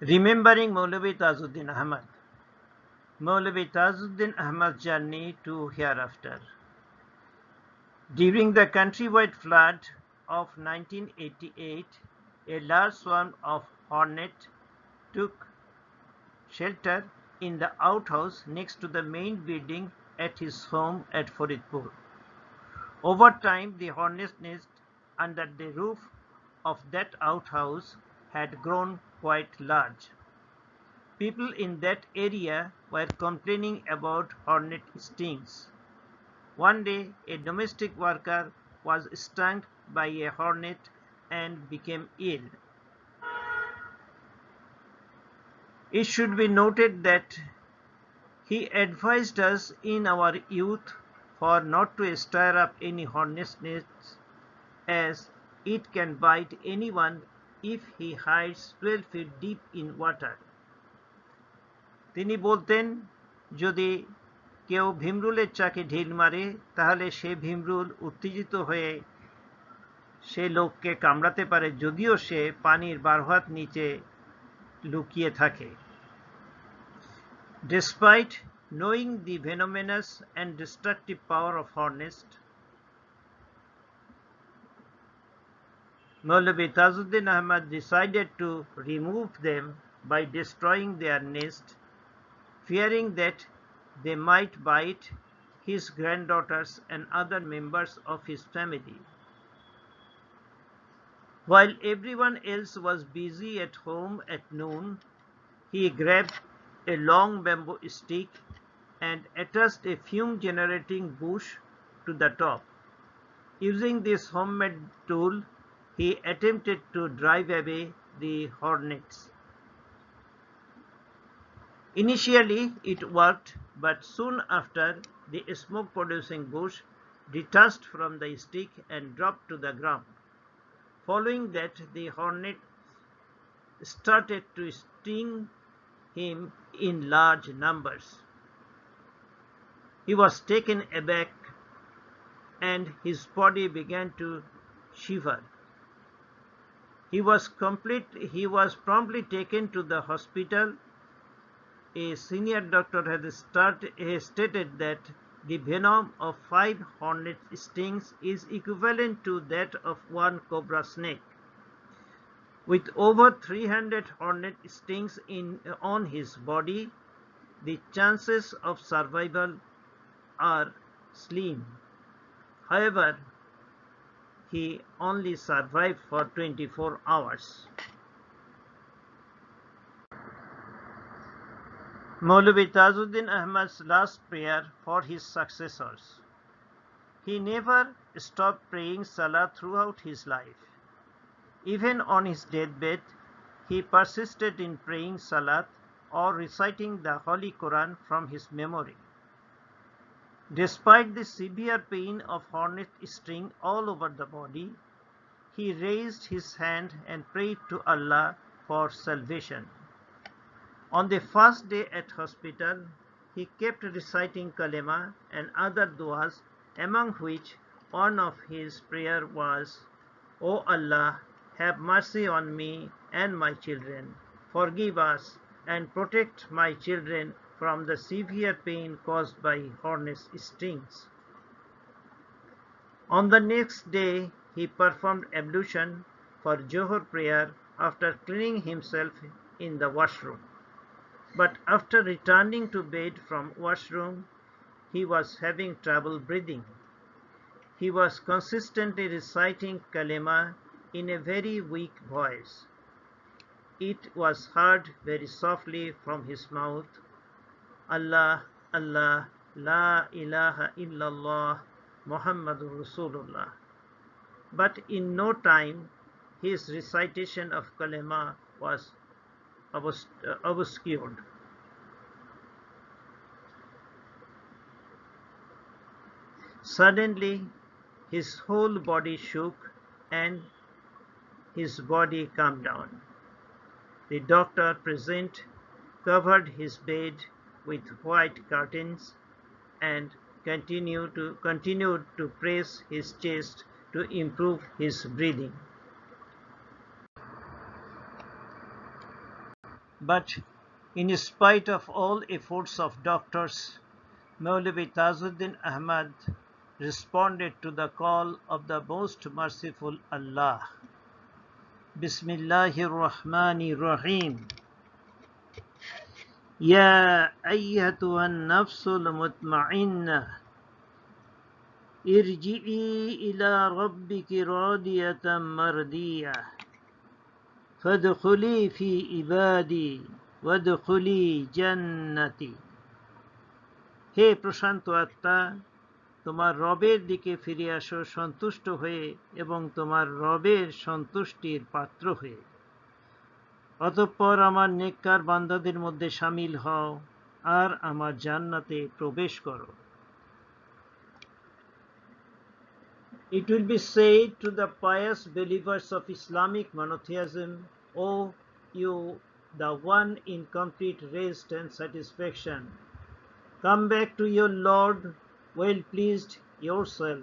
Remembering Moulavi Tajuddin Ahmad. Moulavi Tajuddin Ahmad's journey to hereafter. During the countrywide flood of 1988, a large swarm of hornets took shelter in the outhouse next to the main building at his home at Faridpur. Over time, the hornet's nest under the roof of that outhouse had grown quite large. People in that area were complaining about hornet stings. One day, a domestic worker was stung by a hornet and became ill. It should be noted that he advised us in our youth for not to stir up any hornet's nests, as it can bite anyone if he hides 12 feet deep in water. তিনি বলতেন, যদি কেউ ভীমরুলের চাকে ঢিল মারে তাহলে সে ভীমরুল উত্তেজিত হয়ে সে লোককে কামড়াতে পারে যদিও সে পানির 12 হাত নিচে লুকিয়ে থাকে। Despite knowing the venomous and destructive power of hornets, Moulavi Tajuddin Ahmad decided to remove them by destroying their nest, fearing that they might bite his granddaughters and other members of his family. While everyone else was busy at home at noon, he grabbed a long bamboo stick and attached a fume-generating bush to the top. Using this homemade tool, he attempted to drive away the hornets. Initially, it worked, but soon after, the smoke-producing bush detached from the stick and dropped to the ground. Following that, the hornet started to sting him in large numbers. He was taken aback and his body began to shiver. He was promptly taken to the hospital. A senior doctor had stated that the venom of 5 hornet stings is equivalent to that of 1 cobra snake. With over 300 hornet stings on his body, the chances of survival are slim. However, he only survived for 24 hours. Moulavi Tajuddin Ahmad's last prayer for his successors. He never stopped praying Salah throughout his life. Even on his deathbed, he persisted in praying Salat or reciting the Holy Quran from his memory. Despite the severe pain of hornet sting all over the body, he raised his hand and prayed to Allah for salvation. On the first day at hospital, he kept reciting kalima and other du'as, among which one of his prayer was, "O Allah, have mercy on me and my children, forgive us and protect my children from the severe pain caused by hornet stings." On the next day, he performed ablution for Johor prayer after cleaning himself in the washroom. But after returning to bed from washroom, he was having trouble breathing. He was consistently reciting kalima in a very weak voice. It was heard very softly from his mouth, "Allah, Allah, la ilaha illallah, Muhammadur Rasulullah." But in no time, his recitation of kalima was obscured. Suddenly, his whole body shook and his body calmed down. The doctor present covered his bed with white curtains and continued to press his chest to improve his breathing. But in spite of all efforts of doctors, Moulavi Tajuddin Ahmad responded to the call of the most merciful Allah. Bismillahir Rahmanir Rahim. Ya ayyatuhan nafsul mutma'inna irji'i ila rabbiki radiyatan mardiyah fadkhuli fi ibadi wadkhuli jannati. হে প্রশান্ত আত্মা, তোমার রবের দিকে ফিরে আসো সন্তুষ্ট হয়ে এবং তোমার রবের সন্তুষ্টির পাত্র হয়ে। অতঃপর আমার নেককার বান্দাদের মধ্যে শামিল হও আর আমার জান্নাতে প্রবেশ করো। It will be said to the pious believers of Islamic monotheism, O you, the one in complete rest and satisfaction, come back to your Lord, well pleased yourself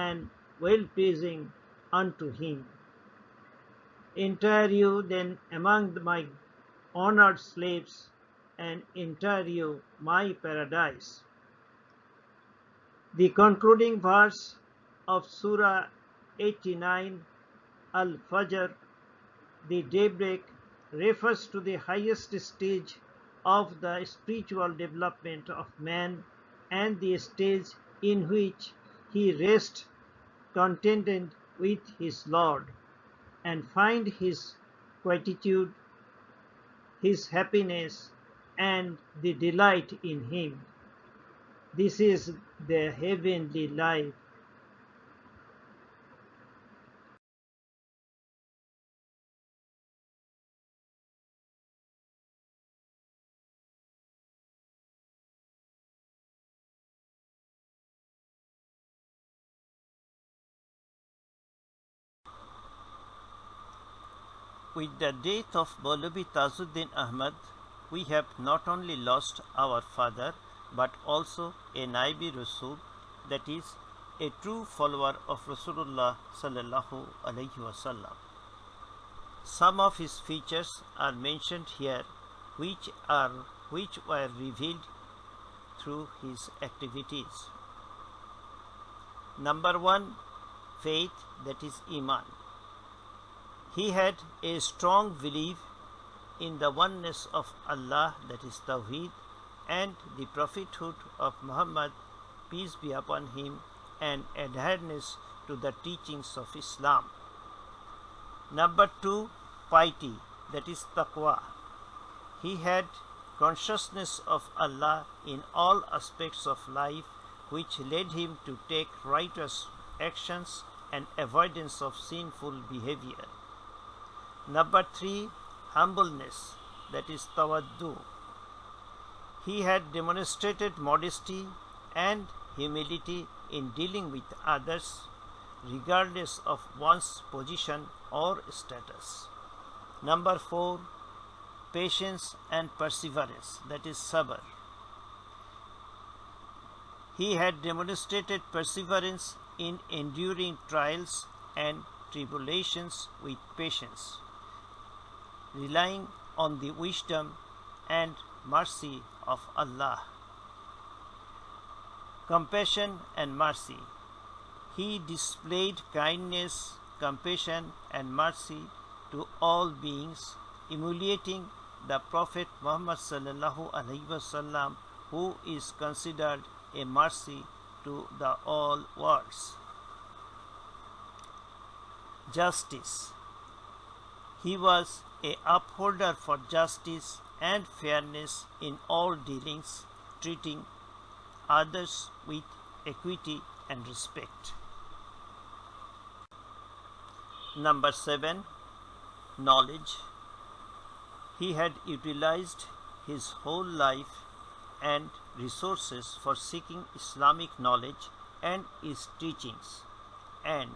and well pleasing unto him. Enter you then among my honored slaves, and enter you my paradise. The concluding verse of Surah 89, Al-Fajr, the daybreak, refers to the highest stage of the spiritual development of man and the stage in which he rests contented with his Lord and find his quietude, his happiness, and the delight in him. This is the heavenly life. With the death of Moulavi Tajuddin Ahmad, we have not only lost our father but also a Naibi Rasul, that is, a true follower of Rasulullah sallallahu alaihi wasallam. Some of his features are mentioned here, which were revealed through his activities. Number 1, faith, that is Iman. He had a strong belief in the oneness of Allah, that is Tawheed, and the prophethood of Muhammad, peace be upon him, and adherence to the teachings of Islam. Number 2, piety, that is Taqwa. He had consciousness of Allah in all aspects of life, which led him to take righteous actions and avoidance of sinful behavior. Number 3, humbleness, that is tawaddu. He had demonstrated modesty and humility in dealing with others, regardless of one's position or status. Number 4, patience and perseverance, that is sabr. He had demonstrated perseverance in enduring trials and tribulations with patience, relying on the wisdom and mercy of Allah. Compassion and mercy. He displayed kindness, compassion, and mercy to all beings, emulating the Prophet Muhammad sallallahu alaihi wasallam, who is considered a mercy to the all worlds. Justice. He was a upholder for justice and fairness in all dealings, treating others with equity and respect. Number 7, knowledge. He had utilized his whole life and resources for seeking Islamic knowledge and its teachings, and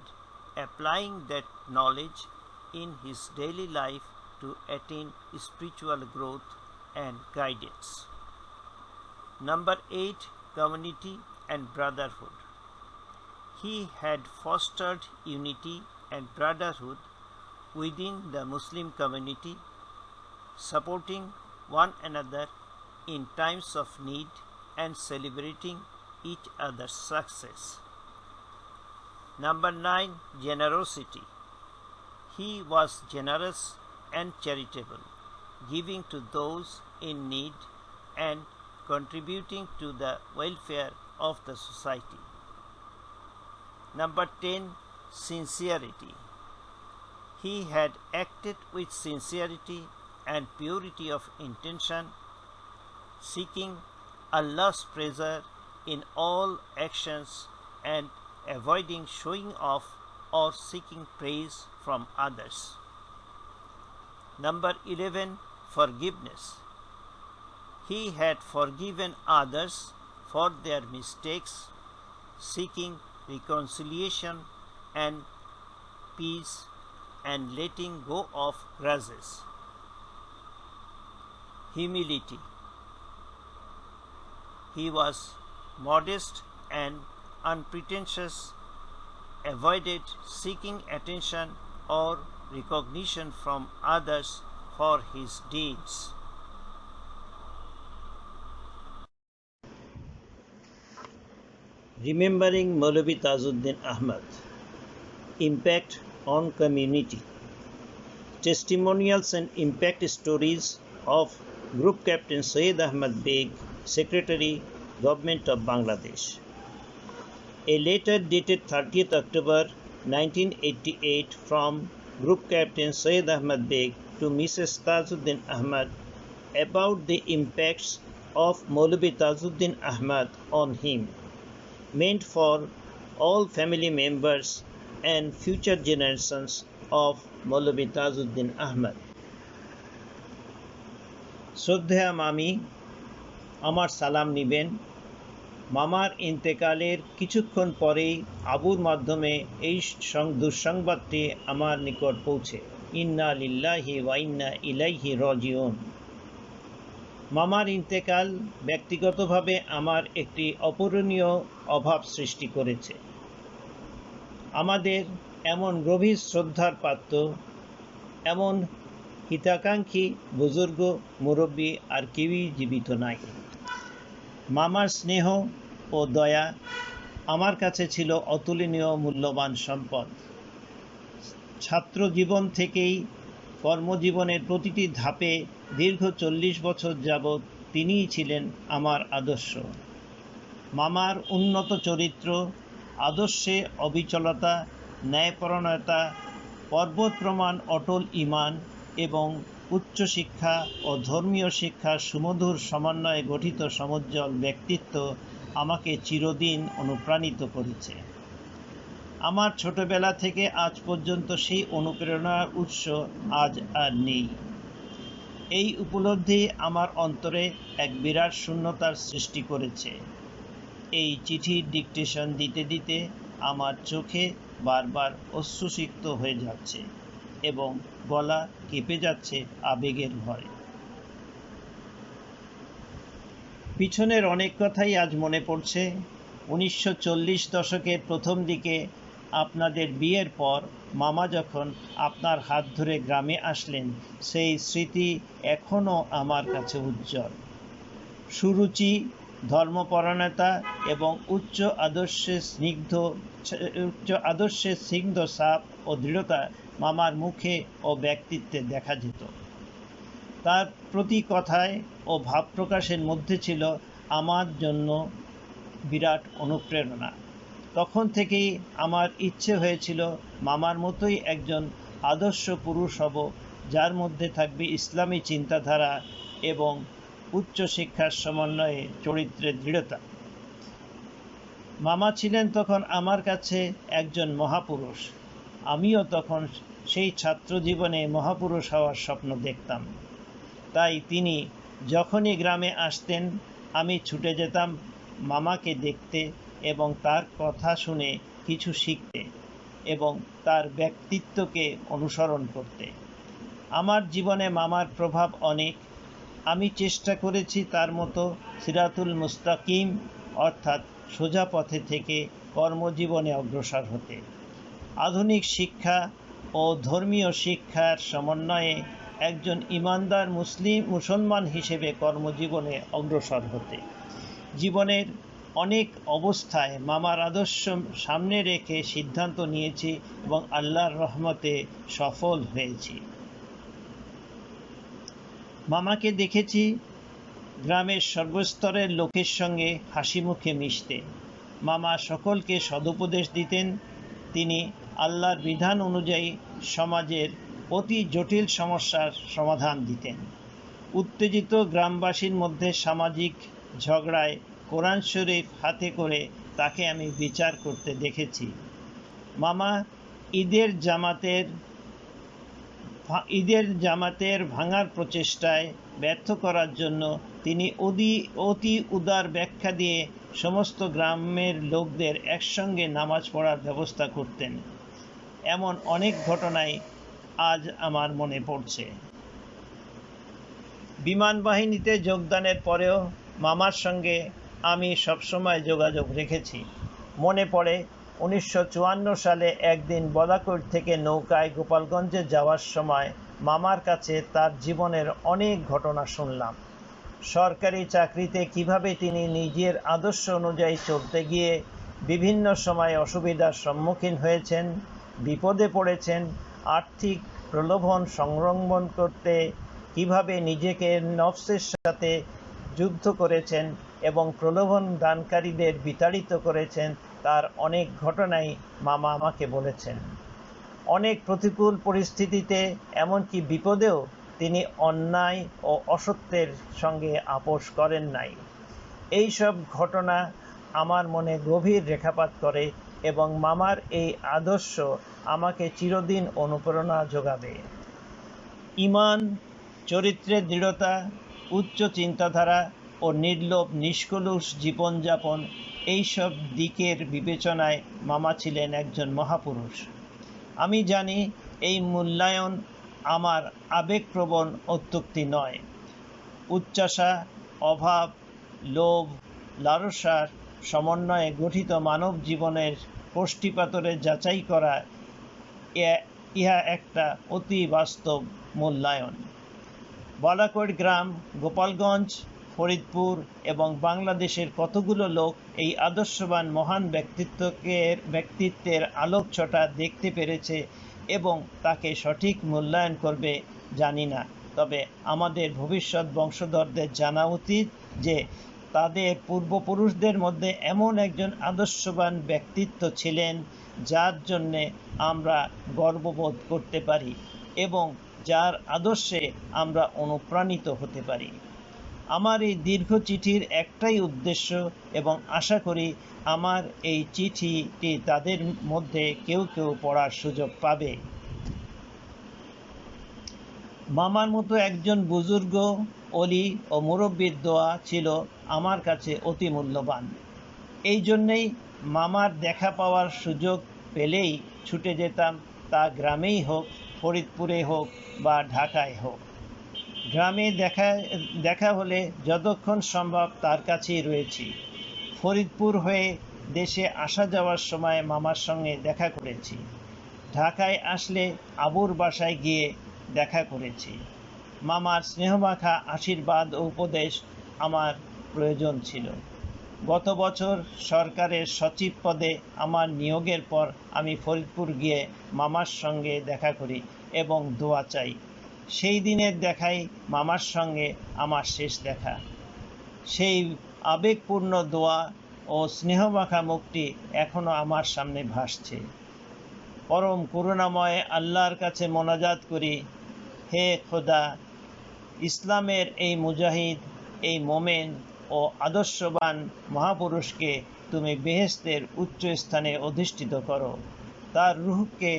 applying that knowledge in his daily life to attain spiritual growth and guidance. Number 8, community and brotherhood. He had fostered unity and brotherhood within the Muslim community, supporting one another in times of need and celebrating each other's success. Number 9. Generosity. He was generous and charitable, giving to those in need and contributing to the welfare of the society. Number 10. Sincerity. He had acted with sincerity and purity of intention, seeking Allah's pleasure in all actions and avoiding showing off or seeking praise from others. Number 11. Forgiveness. He had forgiven others for their mistakes, seeking reconciliation and peace and letting go of grudges. Humility. He was modest and unpretentious, avoided seeking attention or recognition from others for his deeds. Remembering Moulavi Tajuddin Ahmad. Impact on community. Testimonials and impact stories of Group Captain Syed Ahmad Beg, Secretary, Government of Bangladesh. A letter dated 30th October 1988 from Group Captain Syed Ahmad Beg to Mrs. Tajuddin Ahmad about the impacts of Moulavi Tajuddin Ahmad on him, meant for all family members and future generations of Moulavi Tajuddin Ahmad. শ্রদ্ধেয়া মামি, আমার সালাম নিবেন। মামার ইন্তেকালের কিছুক্ষণ পরেই আবুর মাধ্যমে এই দুঃসংবাদটি আমার নিকট পৌঁছে। ইন্না লিল্লাহি ওয়া ইন্না ইলাইহি রাজিউন। মামার ইন্তেকাল ব্যক্তিগতভাবে আমার একটি অপূরণীয় অভাব সৃষ্টি করেছে। আমাদের এমন গভীর শ্রদ্ধার পাত্র, এমন হিতাকাঙ্ক্ষী বুজুর্গ মুরব্বী আর কেউই জীবিত নাই। মামার স্নেহ ও দয়া আমার কাছে ছিল অতুলনীয় মূল্যবান সম্পদ। ছাত্র জীবন থেকেই কর্মজীবনের প্রতিটি ধাপে দীর্ঘ 40 বছর যাবৎ তিনিই ছিলেন আমার আদর্শ। মামার উন্নত চরিত্র, আদর্শে অবিচলতা, ন্যায়পরায়ণতা, পর্বত প্রমাণ অটল ঈমান এবং উচ্চশিক্ষা ও ধর্মীয় শিক্ষার সুমধুর সমন্বয়ে গঠিত সমুজ্জ্বল ব্যক্তিত্ব আমাকে চিরদিন অনুপ্রাণিত করেছে। আমার ছোটবেলা থেকে আজ পর্যন্ত সেই অনুপ্রেরণার উৎস আজ আর নেই। এই উপলব্ধি আমার অন্তরে এক বিরাট শূন্যতার সৃষ্টি করেছে। এই চিঠির ডিকটেশন দিতে দিতে আমার চোখে বারবার অশ্রুসিক্ত হয়ে যাচ্ছে এবং গলা কেঁপে যাচ্ছে আবেগের ভরে। পিছনের অনেক কথাই আজ মনে পড়ছে। 1940 দশকের প্রথম দিকে আপনাদের বিয়ের পর মামা যখন আপনার হাত ধরে গ্রামে আসলেন, সেই স্মৃতি এখনও আমার কাছে উজ্জ্বল। সুরুচি, ধর্মপরায়ণতা এবং উচ্চ আদর্শের স্নিগ্ধ ছাপ ও দৃঢ়তা মামার মুখে ও ব্যক্তিত্বে দেখা যেত। তার প্রতি কথায় ও ভাব প্রকাশের মধ্যে ছিল আমার জন্য বিরাট অনুপ্রেরণা। তখন থেকেই আমার ইচ্ছে হয়েছিল মামার মতোই একজন আদর্শ পুরুষ হব, যার মধ্যে থাকবে ইসলামী চিন্তাধারা এবং উচ্চশিক্ষার সমন্বয়ে চরিত্রের দৃঢ়তা। মামা ছিলেন তখন আমার কাছে একজন মহাপুরুষ। আমিও তখন সেই ছাত্র জীবনে মহাপুরুষ হওয়ার স্বপ্ন দেখতাম। তাই তিনি যখনই গ্রামে আসতেন, আমি ছুটে যেতাম মামাকে দেখতে এবং তার কথা শুনে কিছু শিখতে এবং তার ব্যক্তিত্বকে অনুসরণ করতে। আমার জীবনে মামার প্রভাব অনেক। আমি চেষ্টা করেছি তার মতো সিরাতুল মুস্তাকিম অর্থাৎ সোজা পথে থেকে কর্মজীবনে অগ্রসর হতে। আধুনিক শিক্ষা ও ধর্মীয় শিক্ষার সমন্বয়ে একজন ইমানদার মুসলমান হিসেবে কর্মজীবনে অগ্রসর হতে। জীবনের অনেক অবস্থায় মামার আদর্শ সামনে রেখে সিদ্ধান্ত নিয়েছি এবং আল্লাহর রহমতে সফল হয়েছি। মামাকে দেখেছি গ্রামের সর্বস্তরের লোকের সঙ্গে হাসি মুখে মিশতে। মামা সকলকে সদুপদেশ দিতেন। তিনি আল্লাহর বিধান অনুযায়ী সমাজের অতি জটিল সমস্যার সমাধান দিতেন। উত্তেজিত গ্রামবাসীর মধ্যে সামাজিক ঝগড়ায় কোরআন শরীফ হাতে করে তাকে আমি বিচার করতে দেখেছি। মামা ঈদের জামাতের ভাঙার প্রচেষ্টায় ব্যর্থ করার জন্য তিনি অতি উদার ব্যাখ্যা দিয়ে সমস্ত গ্রামের লোকদের একসঙ্গে নামাজ পড়ার ব্যবস্থা করতেন। এমন অনেক ঘটনাই আজ আমার মনে পড়ছে। বিমান বাহিনীতে যোগদানের পরেও মামার সঙ্গে আমি সবসময় যোগাযোগ রেখেছি। মনে পড়ে 1954 সালে একদিন বলাকোট থেকে নৌকায় গোপালগঞ্জে যাওয়ার সময় মামার কাছে তার জীবনের অনেক ঘটনা শুনলাম। সরকারি চাকরিতে কিভাবে তিনি নিজের আদর্শ অনুযায়ী চলতে গিয়ে বিভিন্ন সময় অসুবিধার সম্মুখীন হয়েছেন, বিপদে পড়েছেন, আর্থিক প্রলোভন সংলগ্ন করতে কিভাবে নিজেকে নফসের সাথে যুদ্ধ করেছেন এবং প্রলোভন দানকারীদের বিতাড়িত করেছেন, তার অনেক ঘটনাই মামা আমাকে বলেছেন। অনেক প্রতিকূল পরিস্থিতিতে এমনকি বিপদেও তিনি অন্যায় ও অসত্যের সঙ্গে আপোষ করেন নাই। এই সব ঘটনা আমার মনে গভীর রেখাপাত করে এবং মামার এই আদর্শ আমাকে চিরদিন অনুপ্রেরণা যোগাবে। ঈমান, চরিত্রের দৃঢ়তা, উচ্চ চিন্তাধারা ও নির্লোভ নিষ্কলুষ জীবনযাপন, এইসব দিকের বিবেচনায় মামা ছিলেন একজন মহাপুরুষ। আমি জানি এই মূল্যায়ন আমার আবেগপ্রবণ অত্যুক্তি নয়। উচ্চাশা, অভাব, লোভ, লালসার সমন্বয়ে গঠিত মানব জীবনের কোষ্ঠীপাতরে যাচাই করা ইহা একটা অতি বাস্তব মূল্যায়ন। বলাকোট গ্রাম, গোপালগঞ্জ, ফরিদপুর এবং বাংলাদেশের কতগুলো লোক এই আদর্শবান মহান ব্যক্তিত্বের আলোকছটা দেখতে পেরেছে এবং তাকে সঠিক মূল্যায়ন করবে জানি না। তবে আমাদের ভবিষ্যৎ বংশধরদের জানা উচিত যে তাদের পূর্বপুরুষদের মধ্যে এমন একজন আদর্শবান ব্যক্তিত্ব ছিলেন যার জন্যে আমরা গর্ববোধ করতে পারি এবং যার আদর্শে আমরা অনুপ্রাণিত হতে পারি। আমার এই দীর্ঘ চিঠির একটাই উদ্দেশ্য এবং আশা করি আমার এই চিঠিটি তাদের মধ্যে কেউ পড়ার সুযোগ পাবে। মামার মতো একজন বুজুর্গ, অলি ও মুরব্বির দোয়া ছিল আমার কাছে অতি মূল্যবান। এই জন্যেই মামার দেখা পাওয়ার সুযোগ পেলেই ছুটে যেতাম, তা গ্রামেই হোক, ফরিদপুরে হোক বা ঢাকায় হোক। গ্রামে দেখা হলে যতক্ষণ সম্ভব তার কাছেই রয়েছি। ফরিদপুর হয়ে দেশে আসা যাওয়ার সময় মামার সঙ্গে দেখা করেছি। ঢাকায় আসলে আবুর বাসায় গিয়ে দেখা করেছি। মামার স্নেহমাখা আশীর্বাদ ও উপদেশ আমার প্রয়োজন ছিল। গত বছর সরকারের সচিব পদে আমার নিয়োগের পর আমি ফরিদপুর গিয়ে মামার সঙ্গে দেখা করি এবং দোয়া চাই। সেই দিনের দেখাই মামার সঙ্গে আমার শেষ দেখা। সেই আবেগপূর্ণ দোয়া ও স্নেহমাখা মুখটি এখনো আমার সামনে ভাসছে। পরম করুণাময় আল্লাহর কাছে মোনাজাত করি, হে খোদা, ইসলামের এই মুজাহিদ, এই মোমেন ও আদর্শবান মহাপুরুষকে তুমি বেহেশতের উচ্চ স্থানে অধিষ্ঠিত করো, তার রূহকে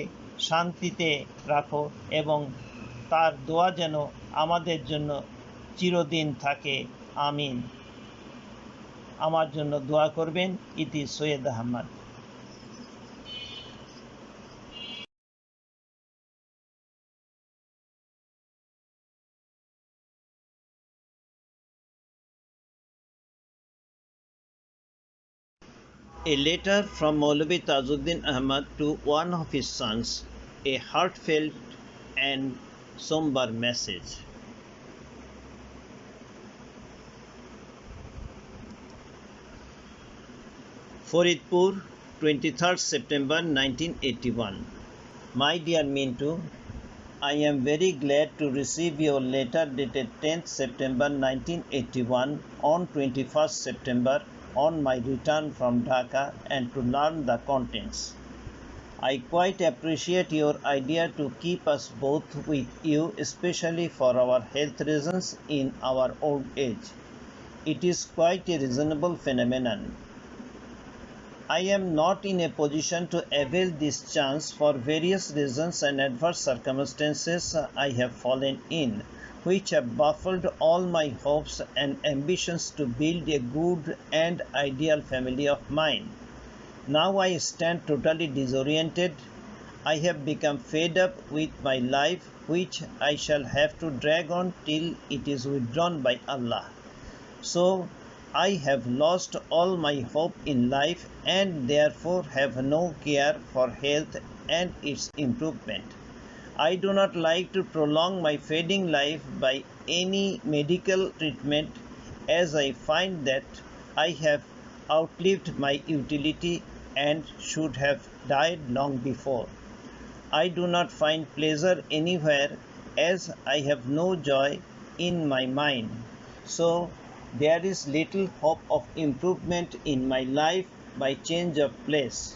শান্তিতে রাখো এবং তার দোয়া যেন আমাদের জন্য চিরদিন থাকে। আমিন। আমার জন্য দোয়া করবেন। ইতি Syed Ahmad. A letter from Moulavi Tajuddin Ahmad to one of his sons, a heartfelt and somber message. Faridpur, 23rd September 1981. My dear Mintu, I am very glad to receive your letter dated 10th September 1981 on 21st September on my return from Dhaka and to learn the contents. I quite appreciate your idea to keep us both with you, especially for our health reasons in our old age. It is quite a reasonable phenomenon. I am not in a position to avail this chance for various reasons and adverse circumstances I have fallen in, which have baffled all my hopes and ambitions to build a good and ideal family of mine. Now I stand totally disoriented. I have become fed up with my life, which I shall have to drag on till it is withdrawn by Allah. So I have lost all my hope in life and therefore have no care for health and its improvement. I do not like to prolong my fading life by any medical treatment, as I find that I have outlived my utility and should have died long before. I do not find pleasure anywhere, as I have no joy in my mind. So there is little hope of improvement in my life by change of place.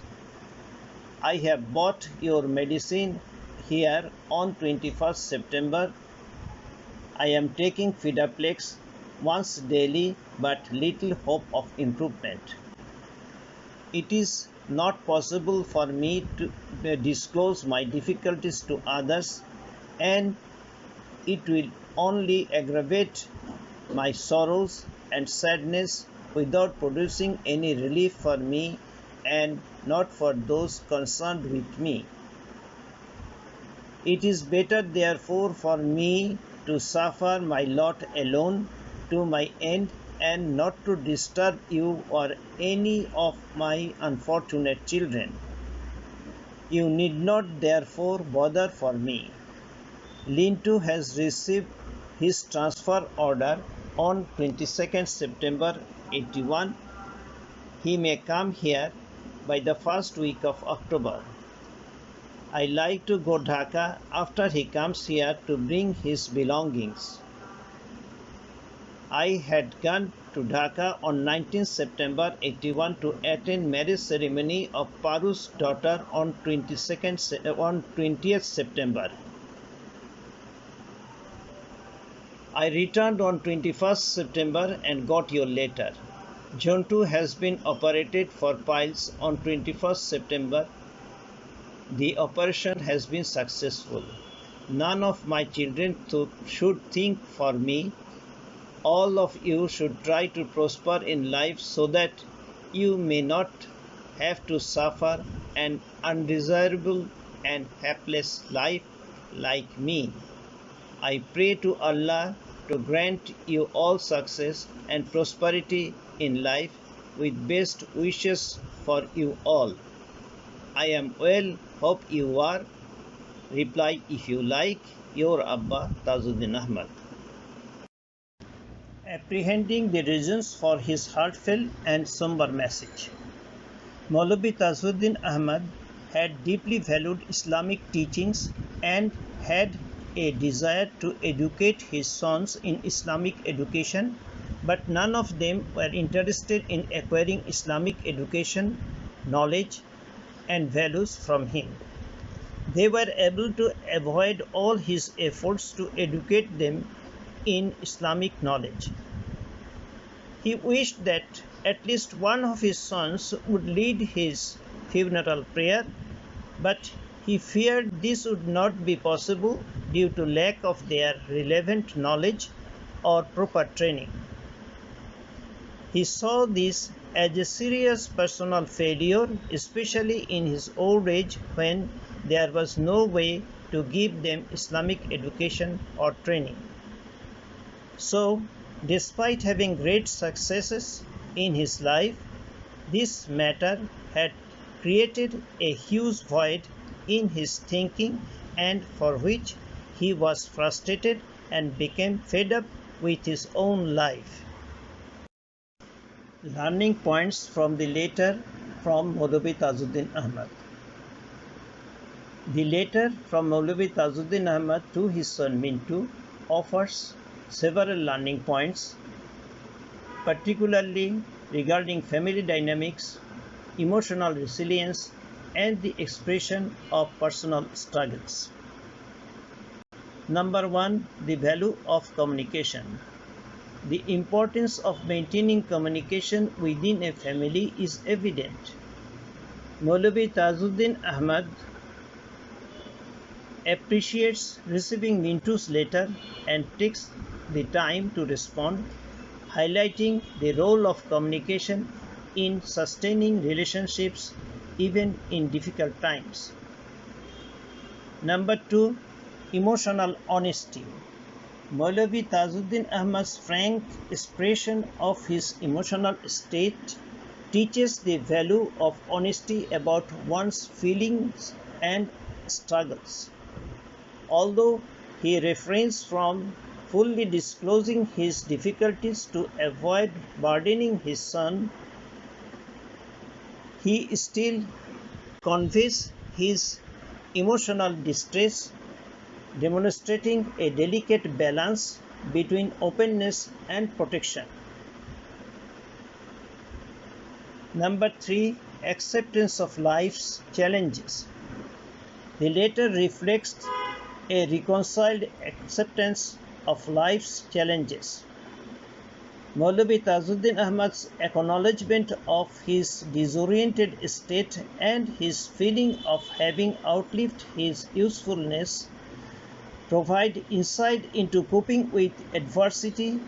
I have bought your medicine here on 21st September. I am taking Fidaplex once daily, but little hope of improvement. It is not possible for me to disclose my difficulties to others, and it will only aggravate my sorrows and sadness without producing any relief for me and not for those concerned with me. It is better therefore for me to suffer my lot alone to my end and not to disturb you or any of my unfortunate children. You need not therefore bother for me. Lintu has received his transfer order on 22nd September 81. He may come here by the first week of October. I like to go Dhaka after he comes here to bring his belongings. I had gone to Dhaka on 19th September 81 to attend marriage ceremony of Paru's daughter on 20th September. I returned on 21st September and got your letter. Jontu has been operated for piles on 21st September. The operation has been successful. None of my children should think for me. All of you should try to prosper in life so that you may not have to suffer an undesirable and hapless life like me. I pray to Allah to grant you all success and prosperity in life with best wishes for you all. I am well, hope you are. Reply if you like. Your Abba Tajuddin Ahmad. Apprehending the reasons for his heartfelt and somber message. Moulavi Tajuddin Ahmad had deeply valued Islamic teachings and had a desire to educate his sons in Islamic education, but none of them were interested in acquiring Islamic education, knowledge, and values from him. They were able to avoid all his efforts to educate them in Islamic knowledge. He wished that at least one of his sons would lead his funeral prayer, but he feared this would not be possible due to lack of their relevant knowledge or proper training. He saw this as a serious personal failure, especially in his old age when there was no way to give them Islamic education or training. So, despite having great successes in his life, this matter had created a huge void in his thinking, and for which he was frustrated and became fed up with his own life. Learning points from the letter from Moulavi Tajuddin Ahmad. The letter from Moulavi Tajuddin Ahmad to his son Mintu offers several learning points, particularly regarding family dynamics, emotional resilience, and the expression of personal struggles. Number 1. The value of communication. The importance of maintaining communication within a family is evident. Moulavi Tajuddin Ahmad appreciates receiving Mintu's letter and takes the time to respond, highlighting the role of communication in sustaining relationships even in difficult times. Number 2. Emotional honesty. Moulavi Tajuddin Ahmad's frank expression of his emotional state teaches the value of honesty about one's feelings and struggles. Although he refrains from fully disclosing his difficulties to avoid burdening his son, he still conveys his emotional distress, demonstrating a delicate balance between openness and protection. Number 3. Acceptance of life's challenges. The letter reflects a reconciled acceptance of life's challenges. Moulavi Tajuddin Ahmad's acknowledgement of his disoriented state and his feeling of having outlived his usefulness provide insight into coping with adversity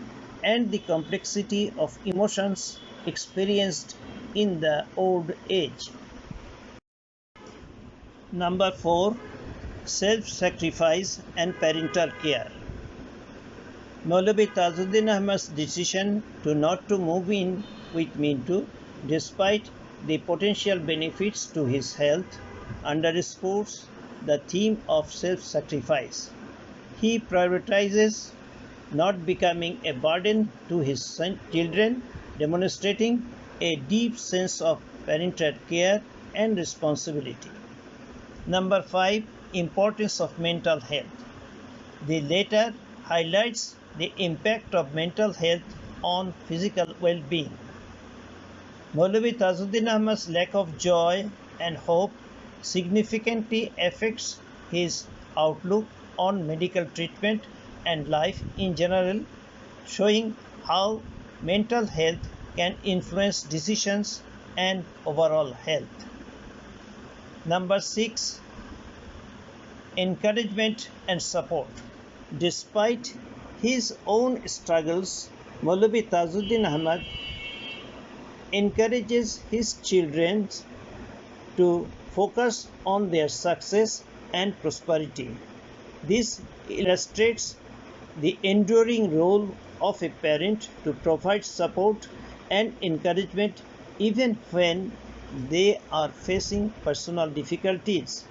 and the complexity of emotions experienced in the old age. Number 4. Self-sacrifice and parental care. Moulavi Tajuddin Ahmad's decision not to move in with Mintu, despite the potential benefits to his health, underscores the theme of self-sacrifice. He prioritizes not becoming a burden to his children, demonstrating a deep sense of parental care and responsibility. Number 5. Importance of mental health. The letter highlights the impact of mental health on physical well-being. Moulavi Tajuddin Ahmad's lack of joy and hope significantly affects his outlook on medical treatment and life in general, showing how mental health can influence decisions and overall health. Number 6. Encouragement and support. Despite his own struggles, Moulavi Tajuddin Ahmad encourages his children to focus on their success and prosperity. This illustrates the enduring role of a parent to provide support and encouragement even when they are facing personal difficulties.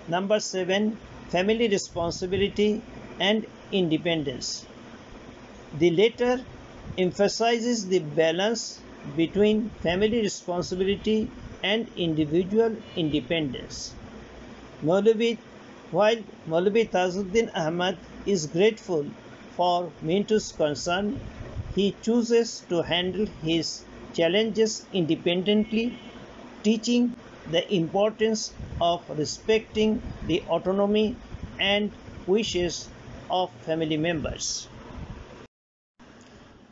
Number 7. Family responsibility and independence. The letter emphasizes the balance between family responsibility and individual independence. While Moulavi Tajuddin Ahmad is grateful for Mintu's concern, he chooses to handle his challenges independently, teaching the importance of respecting the autonomy and wishes of family members.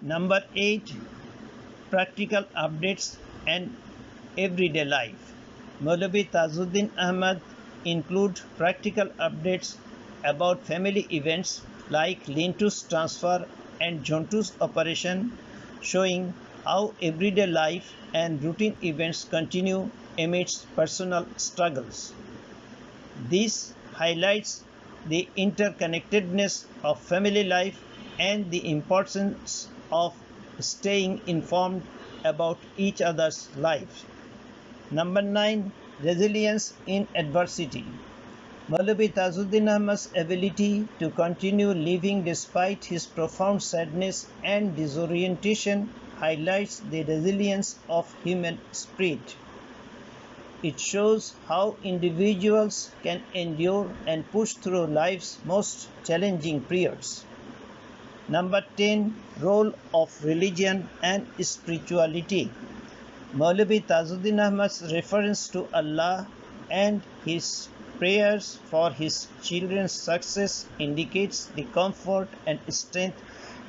Number 8. Practical updates and everyday life. Moulavi Tajuddin Ahmad include practical updates about family events like Lintu's transfer and Jontu's operation, showing how everyday life and routine events continue amidst personal struggles. This highlights the interconnectedness of family life and the importance of staying informed about each other's lives. Number 9. Resilience in adversity. Moulavi Tajuddin Ahmad's ability to continue living despite his profound sadness and disorientation highlights the resilience of human spirit. It shows how individuals can endure and push through life's most challenging periods. Number 10. Role of religion and spirituality. Moulavi Tajuddin Ahmad's reference to Allah and his prayers for his children's success indicates the comfort and strength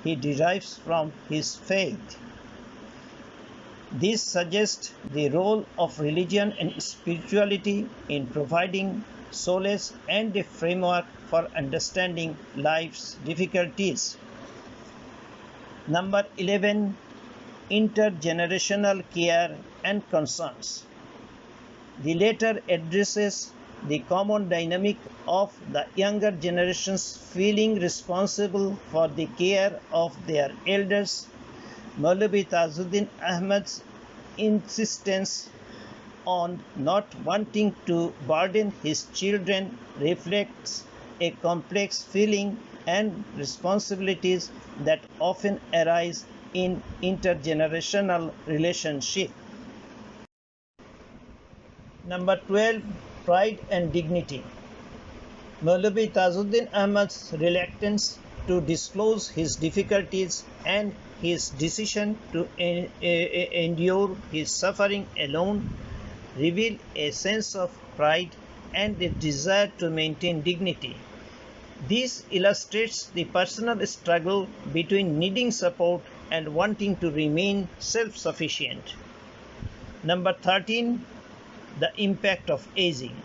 he derives from his faith. This suggests the role of religion and spirituality in providing solace and a framework for understanding life's difficulties. Number 11. Intergenerational care and concerns. The latter addresses the common dynamic of the younger generations feeling responsible for the care of their elders. Moulavi Tajuddin Ahmad's insistence on not wanting to burden his children reflects a complex feeling and responsibilities that often arise in intergenerational relationships. Number 12. Pride and dignity. Moulavi Tajuddin Ahmad's reluctance to disclose his difficulties and his decision to endure his suffering alone reveal a sense of pride and a desire to maintain dignity. This illustrates the personal struggle between needing support and wanting to remain self-sufficient. Number 13. The impact of aging.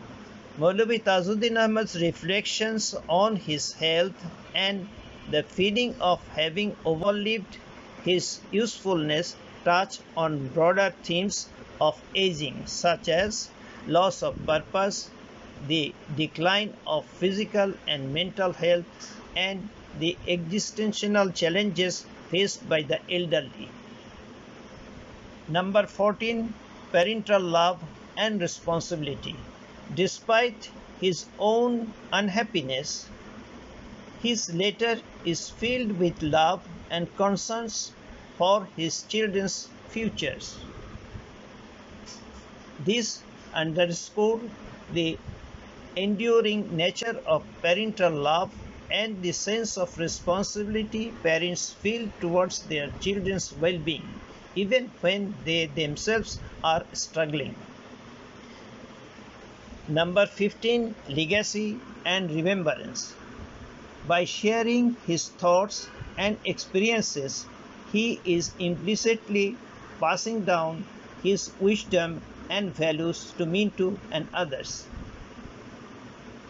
Moulavi Tajuddin Ahmad's reflections on his health and the feeling of having overlived his usefulness touch on broader themes of aging, such as loss of purpose, the decline of physical and mental health, and the existential challenges faced by the elderly. Number 14. Parental love and responsibility. Despite his own unhappiness, his letter is filled with love and concerns for his children's futures. This underscores the enduring nature of parental love and the sense of responsibility parents feel towards their children's well-being, even when they themselves are struggling. Number 15. Legacy and remembrance. By sharing his thoughts and experiences, he is implicitly passing down his wisdom and values to Mintu and others.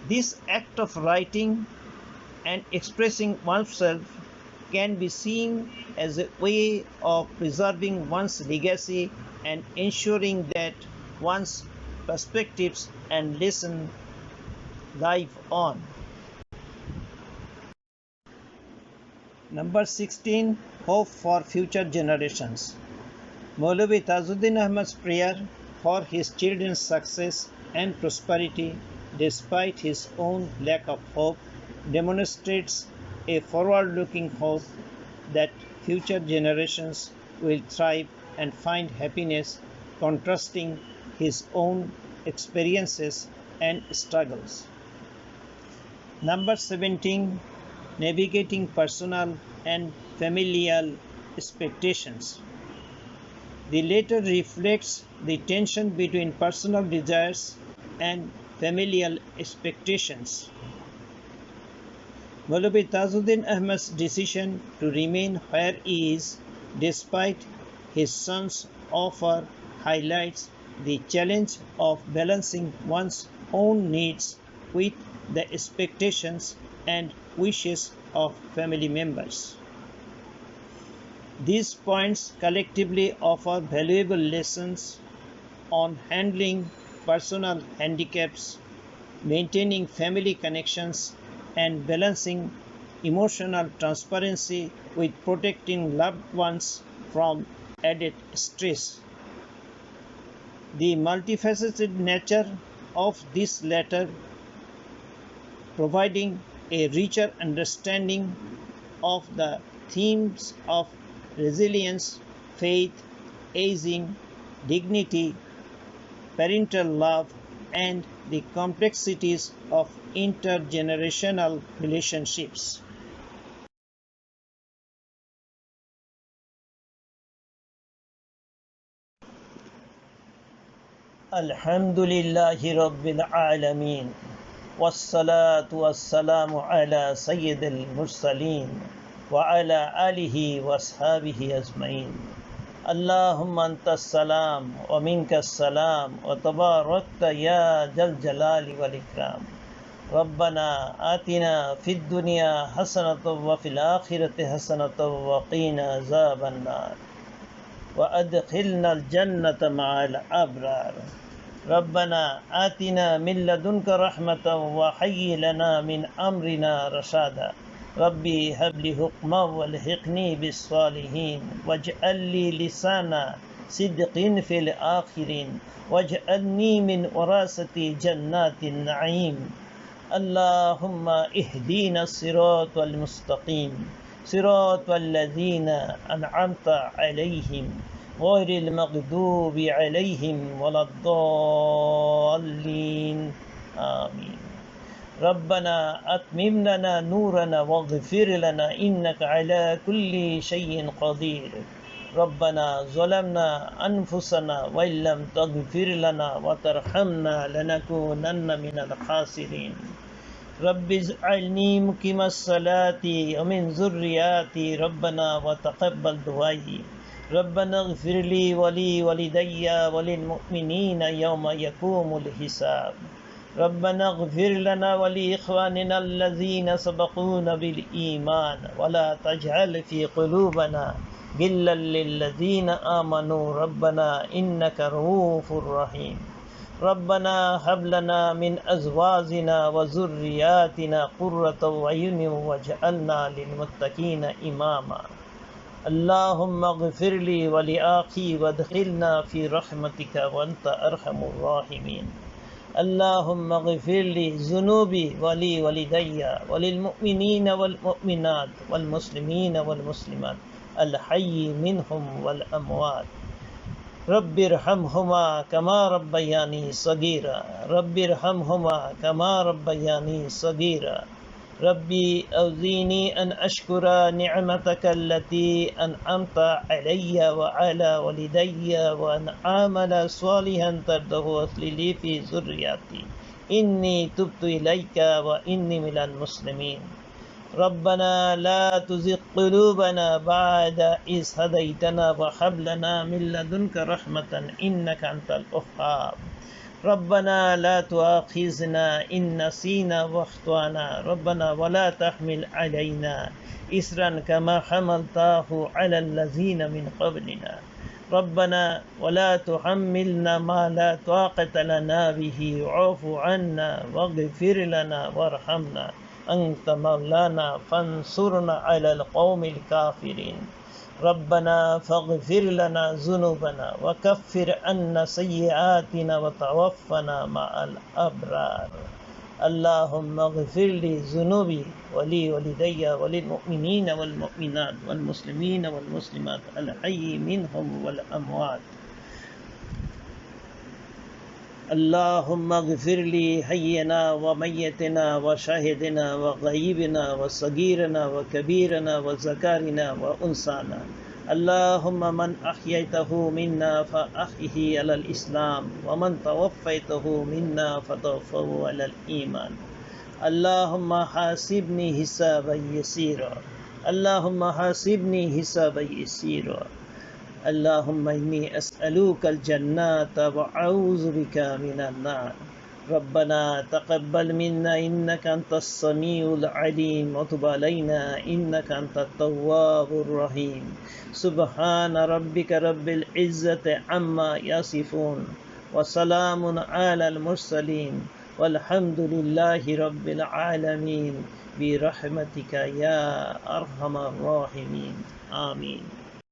This act of writing and expressing oneself can be seen as a way of preserving one's legacy and ensuring that one's perspectives and lessons live on. Number 16. Hope for future generations. Moulavi Tajuddin Ahmad's prayer for his children's success and prosperity despite his own lack of hope demonstrates a forward-looking hope that future generations will thrive and find happiness, contrasting his own experiences and struggles. Number 17. Navigating personal and familial expectations. The latter reflects the tension between personal desires and familial expectations. Moulavi Tajuddin Ahmad's decision to remain where he is despite his son's offer highlights the challenge of balancing one's own needs with the expectations and wishes of family members. These points collectively offer valuable lessons on handling personal handicaps, maintaining family connections, and balancing emotional transparency with protecting loved ones from added stress. The multifaceted nature of this letter providing a richer understanding of the themes of resilience, faith, aging, dignity, parental love, and the complexities of intergenerational relationships. Alhamdulillahi Rabbil Alameen. والصلاة والسلام على سيد المرسلين وعلى آله وأصحابه أجمعين. اللهم أنت السلام ومنك السلام وتباركت يا ذا الجلال والإكرام. ربنا آتنا في الدنيا حسنة وفي الآخرة حسنة وقنا عذاب النار وأدخلنا الجنة مع الأبرار. ربنا آتنا من لدنك رحمة وهيئ لنا من أمرنا رشادا. ربي هب لي حكما والحقني بالصالحين واجعل لي لسان صدق في الآخرين واجعلني من ورثة جنات النعيم. اللهم اهدنا الصراط المستقيم صراط الذين أنعمت عليهم غير المغضوب عليهم ولا الضالين آمين. ربنا أتمم لنا نورنا واغفر لنا إنك على كل شيء قدير. ربنا ظلمنا أنفسنا وإن لم تغفر لنا وترحمنا لنكونن من الخاسرين. رب اجعلني مقيم الصلاة ومن ذرياتي ربنا وتقبل دعائي. ربنا اغفر لي ولوالدي وللمؤمنين يوم يقوم الحساب. ربنا اغفر لنا ولإخواننا الذين سبقونا بالإيمان ولا تجعل في قلوبنا غلا للذين آمنوا ربنا إنك رؤوف رحيم. ربنا هب لنا من أزواجنا وذرياتنا قرة أعين واجعلنا للمتقين إماما. اللهم اغفر لي ولأخي وادخلنا في رحمتك وأنت أرحم الراحمين. اللهم اغفر لي ذنوبي ولوالدي وللمؤمنين والمؤمنات والمسلمين والمسلمات الحي منهم والأموات. رب ارحمهما كما ربياني صغيرا. رب ارحمهما كما ربياني صغيرا. ربي أوزيني أن أشكر نعمتك التي أنعمت علي وعلى والدي وأن أعمل صالحا ترضاه وأصلح لي في ذريتي إني تبت إليك وإني من المسلمين. ربنا لا تزغ قلوبنا بعد إذ هديتنا وهب لنا من لدنك رحمة إنك أنت الوهاب. ربنا لا تؤاخذنا إن نسينا واخطأنا ربنا ولا تحمل علينا إصرا كما حملته على الذين من قبلنا. ربنا ولا تحملنا ما لا طاقة لنا به واعف عنا واغفر لنا وارحمنا أنت مولانا فانصرنا على القوم الكافرين. ربنا فاغفر لنا ذنوبنا وكفر عنا سيئاتنا وتوفنا مع الأبرار. اللهم اغفر لي ذنوبي ولوالدي وللمؤمنين والمؤمنات والمسلمين والمسلمات الحي منهم والأموات. اللهم اغفر لي حينا وميتنا وشاهدنا وغيبنا وصغيرنا وكبيرنا وذكرنا وأنثانا. اللهم من أحييته منا فأحيه على الإسلام ومن توفيته منا فتوفه على الإيمان. اللهم حاسبني حسابا يسيرا. اللهم حاسبني حسابا يسيرا. اللهم إني أسألك الجنة وأعوذ بك من النار. ربنا تقبل منا إنك أنت السميع العليم وتب علينا إنك أنت التواب الرحيم. سبحان ربك رب العزة عما يصفون وسلام على المرسلين والحمد لله رب العالمين برحمتك يا أرحم الراحمين آمين.